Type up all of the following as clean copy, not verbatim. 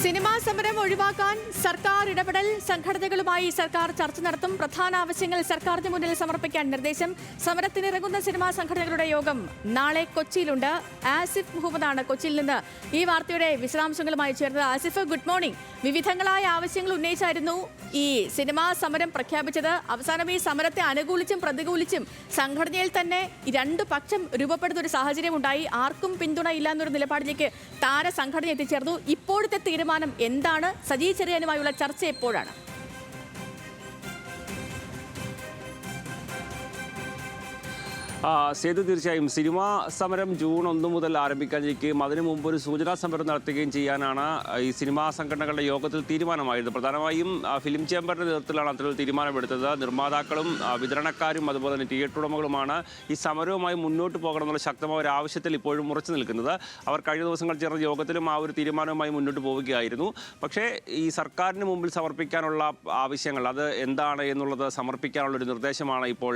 Cinema സമരം ഒഴിവാക്കാൻ സർക്കാർ ഇടപെടൽ. സംഘടനകളുമായി സർക്കാർ ചർച്ച നടത്തും. പ്രധാന ആവശ്യങ്ങൾ സർക്കാരിന് മുന്നിൽ സമർപ്പിക്കാൻ നിർദ്ദേശം. സമരത്തിനിറങ്ങുന്ന സിനിമാ സംഘടനകളുടെ യോഗം നാളെ കൊച്ചിയിലുണ്ട്. ആസിഫ് മുഹമ്മദാണ് കൊച്ചിയിൽ നിന്ന് ഈ വാർത്തയുടെ വിശദാംശങ്ങളുമായി ചേർന്നത്. Asif, good morning. വിവിധങ്ങളായ ആവശ്യങ്ങൾ ഉന്നയിച്ചായിരുന്നു ഈ സിനിമാ സമരം പ്രഖ്യാപിച്ചത്. അവസാനം ഈ സമരത്തെ അനുകൂലിച്ചും പ്രതികൂലിച്ചും സംഘടനയിൽ തന്നെ രണ്ടു പക്ഷം രൂപപ്പെടുന്ന ഒരു സാഹചര്യം ഉണ്ടായി. ആർക്കും പിന്തുണയില്ല എന്നൊരു നിലപാടിലേക്ക് താരസംഘടന എത്തിച്ചേർന്നു. ഇപ്പോഴത്തെ തീരുമാനം എന്താണ്? സജി ചെറിയാനുമായുള്ള ചർച്ച എപ്പോഴാണ്? സേതു, തീർച്ചയായും സിനിമാ സമരം ജൂൺ 1 മുതൽ ആരംഭിക്കാനിരിക്കുകയും അതിനു മുമ്പ് ഒരു സൂചനാ സമരം നടത്തുകയും ചെയ്യാനാണ് ഈ സിനിമാ സംഘടനകളുടെ യോഗത്തിൽ തീരുമാനമായത്. പ്രധാനമായും ഫിലിം ചേംബറിന്റെ നേതൃത്വത്തിലാണ് അത്തരത്തിൽ തീരുമാനമെടുത്തത്. നിർമ്മാതാക്കളും വിതരണക്കാരും അതുപോലെ തന്നെ തിയേറ്റർ ഉടമകളുമാണ് ഈ സമരവുമായി മുന്നോട്ട് പോകണമെന്നുള്ള ശക്തമായ ഒരു ആവശ്യത്തിൽ ഇപ്പോഴും ഉറച്ചു നിൽക്കുന്നത്. അവർ കഴിഞ്ഞ ദിവസങ്ങൾ ചേർന്ന യോഗത്തിലും ആ ഒരു തീരുമാനവുമായി മുന്നോട്ട് പോവുകയായിരുന്നു. പക്ഷേ ഈ സർക്കാരിന് മുമ്പിൽ സമർപ്പിക്കാനുള്ള ആവശ്യങ്ങൾ അത് എന്താണ് എന്നുള്ളത് സമർപ്പിക്കാനുള്ള ഒരു നിർദ്ദേശമാണ് ഇപ്പോൾ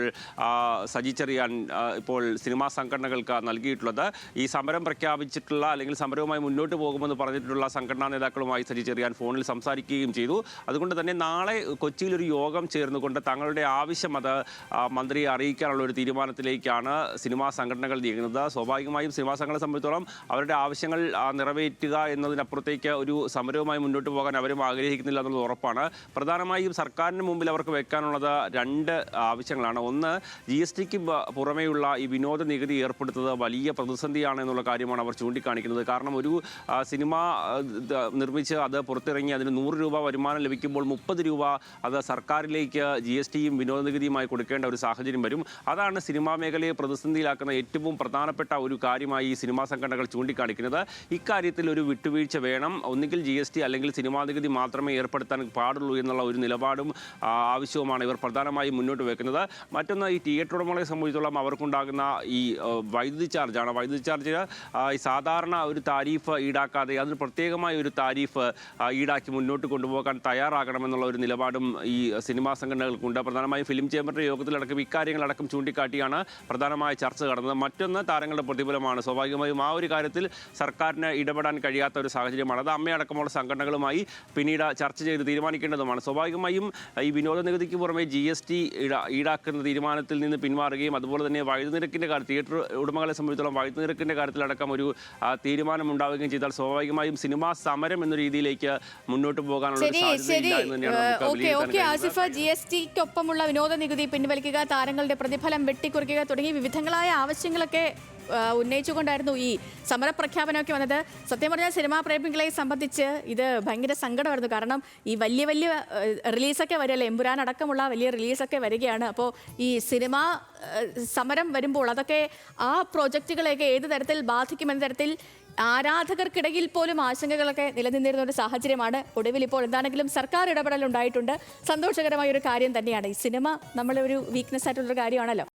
സജി ചെറിയാൻ ഇപ്പോൾ സിനിമാ സംഘടനകൾക്ക് നൽകിയിട്ടുള്ളത്. ഈ സമരം പ്രഖ്യാപിച്ചിട്ടുള്ള അല്ലെങ്കിൽ സമരവുമായി മുന്നോട്ട് പോകുമെന്ന് പറഞ്ഞിട്ടുള്ള സംഘടനാ നേതാക്കളുമായി സജി ചെറിയാൻ ഫോണിൽ സംസാരിക്കുകയും ചെയ്തു. അതുകൊണ്ട് തന്നെ നാളെ കൊച്ചിയിൽ ഒരു യോഗം ചേർന്നുകൊണ്ട് തങ്ങളുടെ ആവശ്യം അത് മന്ത്രിയെ അറിയിക്കാനുള്ള ഒരു തീരുമാനത്തിലേക്കാണ് സിനിമാ സംഘടനകൾ നീങ്ങുന്നത്. സ്വാഭാവികമായും സിനിമാ സംഘടനയെ സംബന്ധിച്ചോളം അവരുടെ ആവശ്യങ്ങൾ നിറവേറ്റുക എന്നതിനപ്പുറത്തേക്ക് ഒരു സമരവുമായി മുന്നോട്ട് പോകാൻ അവരും ആഗ്രഹിക്കുന്നില്ല എന്നുള്ളത് ഉറപ്പാണ്. പ്രധാനമായും സർക്കാരിന് മുമ്പിൽ അവർക്ക് വെക്കാനുള്ളത് രണ്ട് ആവശ്യങ്ങളാണ്. ഒന്ന്, GSTക്ക് പുറമേയുള്ള ഈ വിനോദ നികുതി ഏർപ്പെടുത്തുന്നത് വലിയ പ്രതിസന്ധിയാണ് എന്നുള്ള കാര്യമാണ് അവർ ചൂണ്ടിക്കാണിക്കുന്നത്. കാരണം ഒരു സിനിമ നിർമ്മിച്ച് അത് പുറത്തിറങ്ങി അതിന് 100 രൂപ വരുമാനം ലഭിക്കുമ്പോൾ 30 രൂപ അത് സർക്കാരിലേക്ക് GSTയും വിനോദ നികുതിയുമായി കൊടുക്കേണ്ട ഒരു സാഹചര്യം വരും. അതാണ് സിനിമാ മേഖലയെ പ്രതിസന്ധിയിലാക്കുന്ന ഏറ്റവും പ്രധാനപ്പെട്ട ഒരു കാര്യമായി ഈ സിനിമാ സംഘടനകൾ ചൂണ്ടിക്കാണിക്കുന്നത്. ഇക്കാര്യത്തിൽ ഒരു വിട്ടുവീഴ്ച വേണം. ഒന്നുകിൽ GST അല്ലെങ്കിൽ സിനിമാ നികുതി മാത്രമേ ഏർപ്പെടുത്താൻ പാടുള്ളൂ എന്നുള്ള ഒരു നിലപാടും ആവശ്യവുമാണ് ഇവർ പ്രധാനമായും മുന്നോട്ട് വെക്കുന്നത്. മറ്റൊന്ന്, ഈ തിയേറ്റർ ഉടമകളെ സംബന്ധിച്ചോളം അവർക്കുണ്ടാകുന്ന ഈ വൈദ്യുതി ചാർജാണ്. വൈദ്യുതി ചാർജ് സാധാരണ ഒരു താരീഫ് ഈടാക്കാതെ അതിന് പ്രത്യേകമായ ഒരു താരീഫ് ഈടാക്കി മുന്നോട്ട് കൊണ്ടുപോകാൻ തയ്യാറാകണമെന്നുള്ള ഒരു നിലപാടും ഈ സിനിമാ സംഘടനകൾക്കുണ്ട്. പ്രധാനമായും ഫിലിം ചേംബറിന്റെ യോഗത്തിലടക്കം ഇക്കാര്യങ്ങളടക്കം ചൂണ്ടിക്കാട്ടിയാണ് പ്രധാനമായ ചർച്ച നടന്നത്. മറ്റൊന്ന്, താരങ്ങളുടെ പ്രതിഫലമാണ്. സ്വാഭാവികമായും ആ ഒരു കാര്യത്തിൽ സർക്കാരിന് ഇടപെടാൻ കഴിയാത്ത ഒരു സാഹചര്യമാണ്. അത് അമ്മയടക്കമുള്ള സംഘടനകളുമായി പിന്നീട് ചർച്ച ചെയ്ത് തീരുമാനിക്കേണ്ടതുമാണ്. സ്വാഭാവികമായും ഈ വിനോദ നികുതിക്ക് പുറമെ GST ഈടാക്കുന്ന തീരുമാനത്തിൽ നിന്ന് പിന്മാറുകയും അതുപോലെ തന്നെ വൈദ്യുതി നിരക്കിൻ്റെ കാര്യത്തിൽ തിയേറ്റർ ഉടമകളെ സംബന്ധിച്ചിടത്തോളം വൈദ്യുതി നിരക്കിൻ്റെ കാര്യത്തിലടക്കം ഒരു തീരുമാനം ഉണ്ടാവുകയും ചെയ്താൽ സ്വാഭാവികമായും സിനിമാ സമരം എന്ന രീതിയിലേക്ക് മുന്നോട്ട് പോകാനുള്ള ആസിഫ്, GSTക്കൊപ്പമുള്ള വിനോദ നികുതി പിൻവലിക്കുക, താരങ്ങളുടെ പ്രതിഫലം വെട്ടിക്കുറയ്ക്കുക തുടങ്ങിയ വിവിധങ്ങളായ ആവശ്യങ്ങളൊക്കെ ഉന്നയിച്ചുകൊണ്ടായിരുന്നു ഈ സമരപ്രഖ്യാപനമൊക്കെ വന്നത്. സത്യം പറഞ്ഞാൽ സിനിമാ പ്രേമികളെ സംബന്ധിച്ച് ഇത് ഭയങ്കര സങ്കടമായിരുന്നു. കാരണം ഈ വലിയ വലിയ റിലീസൊക്കെ വരികയല്ലേ, എമ്പുരാൻ അടക്കമുള്ള വലിയ റിലീസൊക്കെ വരികയാണ്. അപ്പോൾ ഈ സിനിമാ സമരം വരുമ്പോൾ അതൊക്കെ ആ പ്രോജക്റ്റുകളെയൊക്കെ ഏത് തരത്തിൽ ബാധിക്കുമെന്ന തരത്തിൽ ആരാധകർക്കിടയിൽ പോലും ആശങ്കകളൊക്കെ നിലനിന്നിരുന്ന ഒരു സാഹചര്യമാണ്. ഒടുവിൽ ഇപ്പോൾ എന്താണെങ്കിലും സർക്കാർ ഇടപെടൽ ഉണ്ടായിട്ടുണ്ട്. സന്തോഷകരമായ ഒരു കാര്യം തന്നെയാണ്. ഈ സിനിമ നമ്മളൊരു വീക്ക്നെസ് ആയിട്ടുള്ളൊരു കാര്യമാണല്ലോ.